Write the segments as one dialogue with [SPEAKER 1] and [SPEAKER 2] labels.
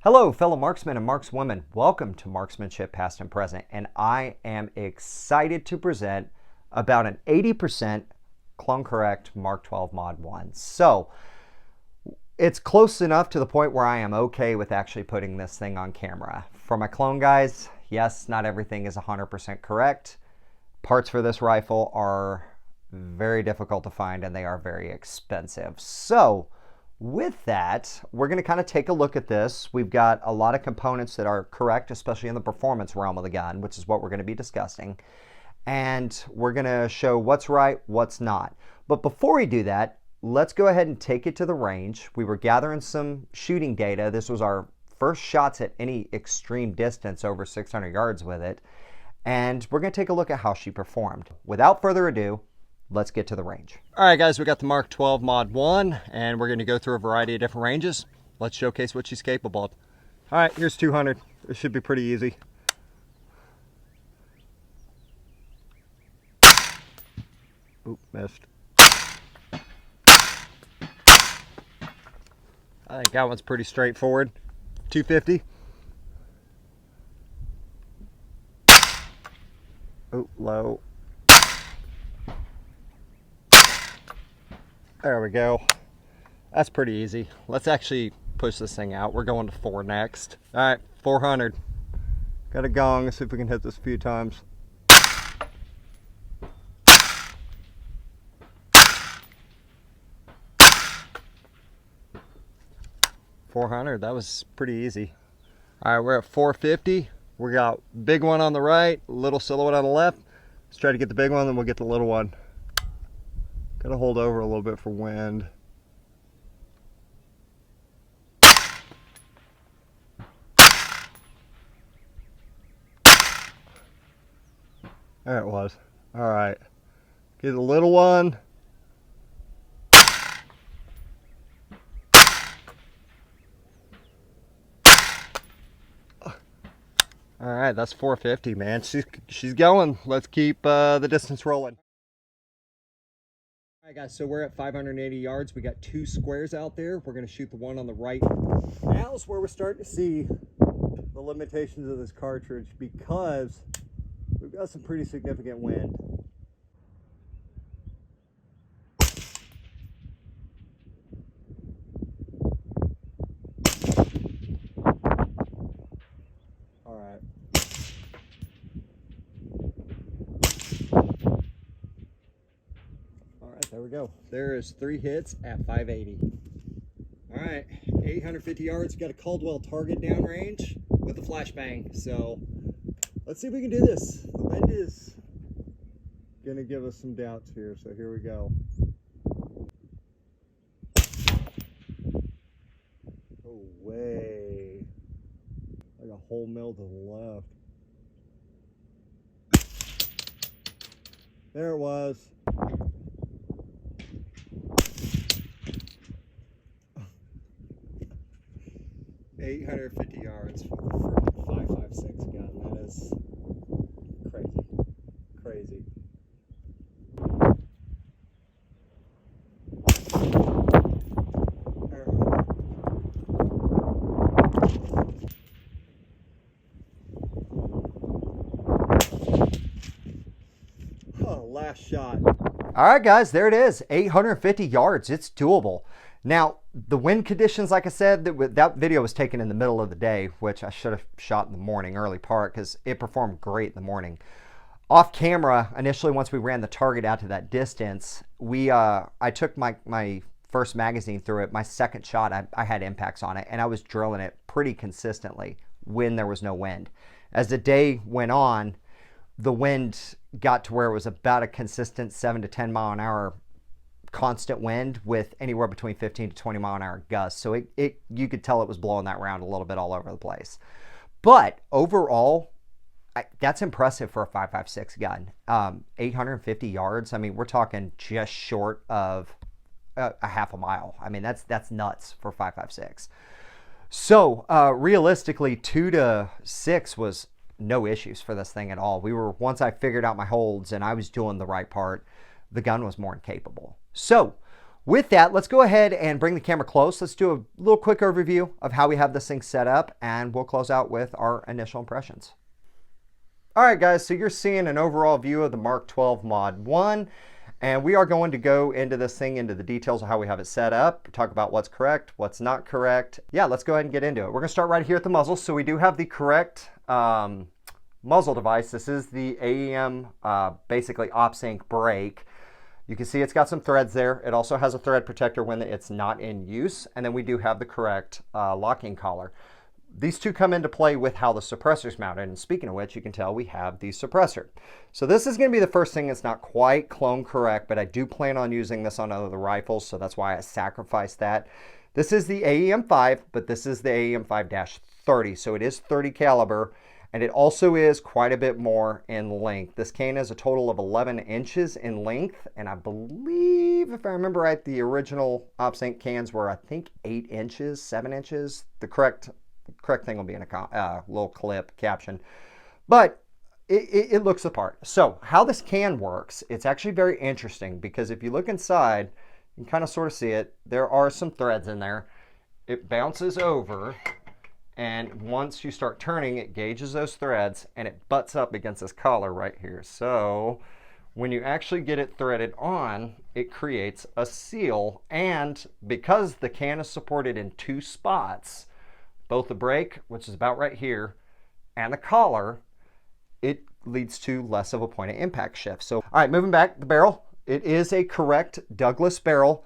[SPEAKER 1] Hello, fellow marksmen and markswomen. Welcome to Marksmanship Past and Present, and I am excited to present about an 80% clone correct Mark 12 Mod 1. So, it's close enough to the point where I am okay with actually putting this thing on camera. For my clone guys, yes, not everything is 100% correct. Parts for this rifle are very difficult to find and they are very expensive. So, with that, we're going to kind of take a look at this. We've got a lot of components that are correct, especially in the performance realm of the gun, which is what we're going to be discussing. And we're going to show what's right, what's not. But before we do that, let's go ahead and take it to the range. We were gathering some shooting data. This was our first shots at any extreme distance over 600 yards with it. And we're going to take a look at how she performed. Without further ado, let's get to the range. All right, guys, we got the Mark 12 Mod 1, and we're going to go through a variety of different ranges. Let's showcase what she's capable of. All right, here's 200. This should be pretty easy. Oop, missed. I think that one's pretty straightforward. 250. Oop, low. There we go. That's pretty easy. Let's actually push this thing out. We're going to 4 next. All right, 400. Got a gong. Let's see if we can hit this a few times. $400. That was pretty easy. All right, we're at 450. We got big one on the right, little silhouette on the left. Let's try to get the big one, then we'll get the little one. Gotta hold over a little bit for wind. There it was. All right. Get the little one. All right, that's 450, man. She's going. Let's keep the distance rolling. All right, guys, so we're at 580 yards. We got 2 squares out there. We're going to shoot the one on the right. Now's where we're starting to see the limitations of this cartridge because we've got some pretty significant wind. All right. There we go. There is 3 hits at 580. All right, 850 yards. Got a Caldwell target downrange with a flashbang. So let's see if we can do this. The wind is gonna give us some doubts here. So here we go. Oh, way. Like a whole mil to the left. There it was. $850 yards for the 5.56 gun. That is crazy. Crazy. Oh, last shot. All right, guys, there it is. 850 yards. It's doable. Now, the wind conditions, like I said, that video was taken in the middle of the day, which I should have shot in the morning, early part, because it performed great in the morning. Off camera, initially, once we ran the target out to that distance, I took my first magazine through it. My second shot, I had impacts on it, and I was drilling it pretty consistently when there was no wind. As the day went on, the wind got to where it was about a consistent 7 to 10 mile an hour constant wind with anywhere between 15 to 20 mile an hour gusts. So you could tell it was blowing that round a little bit all over the place. But overall, that's impressive for a 5.56 gun. 850 yards. I mean, we're talking just short of a half a mile. I mean, that's nuts for 5.56. So realistically, 2 to 6 was no issues for this thing at all. Once I figured out my holds and I was doing the right part, the gun was more than capable. So With that, let's go ahead and bring the camera close. Let's do a little quick overview of how we have this thing set up, and we'll close out with our initial impressions. All right, guys, so you're seeing an overall view of the Mark 12 Mod 1, and we are going to go into this thing, into the details of how we have it set up, talk about what's correct, what's not correct. Yeah, let's go ahead and get into it. We're gonna start right here at the muzzle. So we do have the correct muzzle device. This is the AEM, basically OpSync brake. You can see it's got some threads there. It also has a thread protector when it's not in use. And then we do have the correct locking collar. These two come into play with how the suppressor's mounted. And speaking of which, you can tell we have the suppressor. So this is going to be the first thing that's not quite clone correct, but I do plan on using this on other rifles, so that's why I sacrificed that. This is the AEM-5, but this is the AEM-5-30, so it is 30 caliber. And it also is quite a bit more in length. This cane is a total of 11 inches in length. And I believe, if I remember right, the original OpSync cans were, I think, 8 inches, 7 inches. The correct thing will be in a little clip caption. But it looks the part. So how this can works, it's actually very interesting because if you look inside, you can kind of sort of see it. There are some threads in there. It bounces over. And once you start turning, it gauges those threads and it butts up against this collar right here. So when you actually get it threaded on, it creates a seal. And because the can is supported in 2 spots, both the brake, which is about right here, and the collar, it leads to less of a point of impact shift. So, all right, moving back, the barrel. It is a correct Douglas barrel.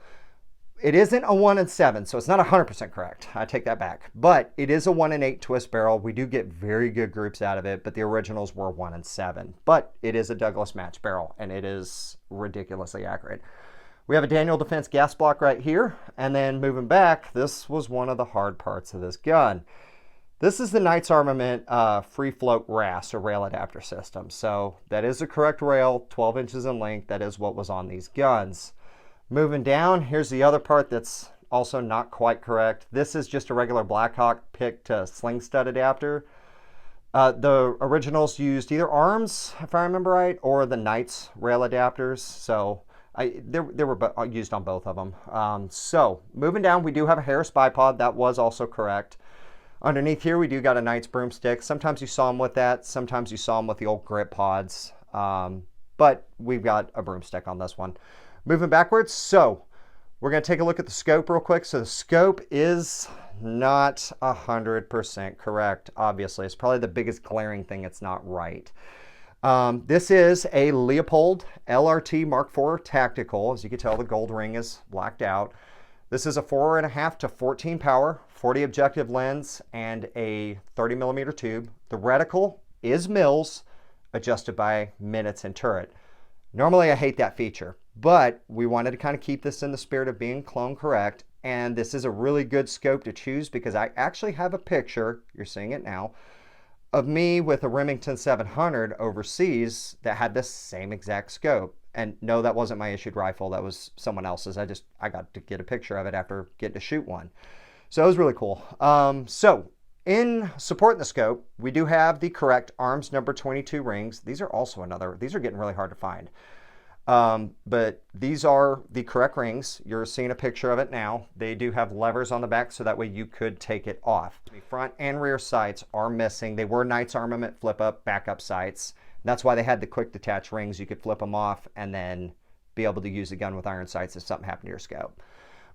[SPEAKER 1] It isn't a 1 in 7, so it's not 100% correct. I take that back. But it is a 1 in 8 twist barrel. We do get very good groups out of it, but the originals were 1 in 7. But it is a Douglas match barrel, and it is ridiculously accurate. We have a Daniel Defense gas block right here. And then moving back, this was one of the hard parts of this gun. This is the Knights Armament free float RAS, or rail adapter system. So that is the correct rail, 12 inches in length. That is what was on these guns. Moving down, here's the other part that's also not quite correct. This is just a regular Blackhawk picked sling stud adapter. The originals used either ARMS, if I remember right, or the Knights rail adapters. So they were used on both of them. So moving down, we do have a Harris bipod. That was also correct. Underneath here, we do got a Knights broomstick. Sometimes you saw them with that. Sometimes you saw them with the old grip pods. But we've got a broomstick on this one. Moving backwards, so we're going to take a look at the scope real quick. So the scope is not 100% correct, obviously. It's probably the biggest glaring thing it's not right. This is a Leupold LRT Mark IV Tactical. As you can tell, the gold ring is blacked out. This is a 4.5 to 14 power, 40 objective lens, and a 30 millimeter tube. The reticle is mils, adjusted by minutes and turret. Normally, I hate that feature, but we wanted to kind of keep this in the spirit of being clone correct. And this is a really good scope to choose because I actually have a picture, you're seeing it now, of me with a Remington 700 overseas that had this same exact scope. And no, that wasn't my issued rifle. That was someone else's. I got to get a picture of it after getting to shoot one. So it was really cool. So in supporting the scope, we do have the correct ARMS number 22 rings. These are also these are getting really hard to find. But these are the correct rings. You're seeing a picture of it now. They do have levers on the back, so that way you could take it off. The front and rear sights are missing. They were Knights Armament flip-up backup sights. That's why they had the quick detach rings. You could flip them off and then be able to use the gun with iron sights if something happened to your scope.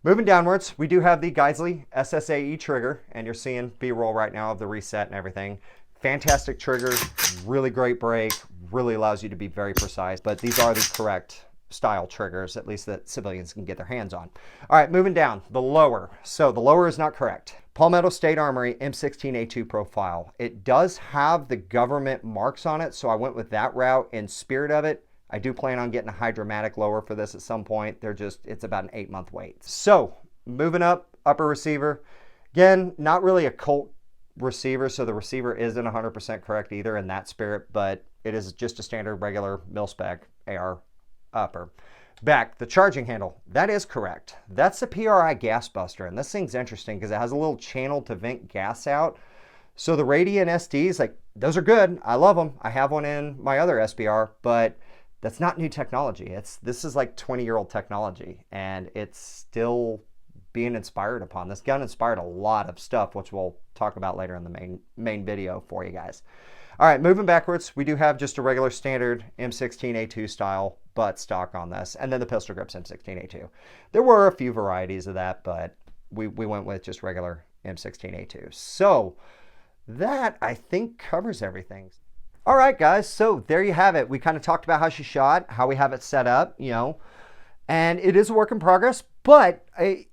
[SPEAKER 1] Moving downwards, we do have the Geissele SSAE trigger, and you're seeing B-roll right now of the reset and everything. Fantastic trigger, really great break, really allows you to be very precise, but these are the correct style triggers, at least that civilians can get their hands on. All right, moving down, the lower. So the lower is not correct. Palmetto State Armory M16A2 profile. It does have the government marks on it, so I went with that route in spirit of it. I do plan on getting a Hydromatic lower for this at some point. It's about an 8-month wait. So moving up, upper receiver. Again, not really a Colt receiver, so the receiver isn't 100% correct either in that spirit, but it is just a standard regular mil-spec AR upper. Back, the charging handle, that is correct. That's the PRI gas buster, and this thing's interesting because it has a little channel to vent gas out. So the Radian SDs, like, those are good. I love them. I have one in my other SBR, but that's not new technology. This is like 20-year-old technology, and it's still being inspired upon. This gun inspired a lot of stuff, which we'll talk about later in the main video for you guys. All right, moving backwards, we do have just a regular standard M16A2 style butt stock on this, and then the Pistol Grips M16A2. There were a few varieties of that, but we went with just regular M16A2. So that, I think, covers everything. All right, guys, so there you have it. We kind of talked about how she shot, how we have it set up, you know, and it is a work in progress, but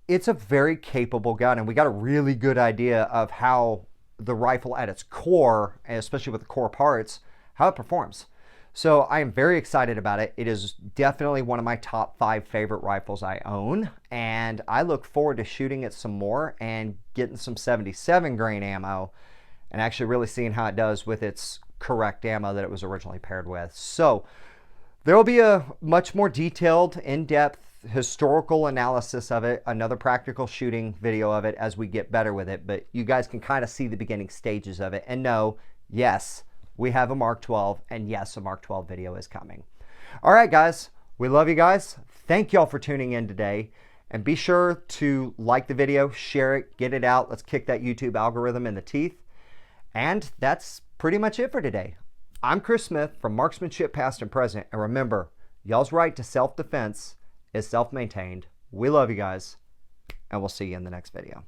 [SPEAKER 1] it's a very capable gun, and we got a really good idea of how the rifle at its core, and especially with the core parts, how it performs. So I am very excited about it. It is definitely one of my top 5 favorite rifles I own, and I look forward to shooting it some more and getting some 77 grain ammo and actually really seeing how it does with its correct ammo that it was originally paired with. So there will be a much more detailed, in-depth historical analysis of it, another practical shooting video of it as we get better with it, but you guys can kind of see the beginning stages of it and know, yes, we have a Mark 12, and yes, a Mark 12 video is coming. All right, guys, we love you guys. Thank y'all for tuning in today, and be sure to like the video, share it, get it out. Let's kick that YouTube algorithm in the teeth. And that's pretty much it for today. I'm Chris Smith from Marksmanship Past and Present, and remember, y'all's right to self-defense is self-maintained. We love you guys, and we'll see you in the next video.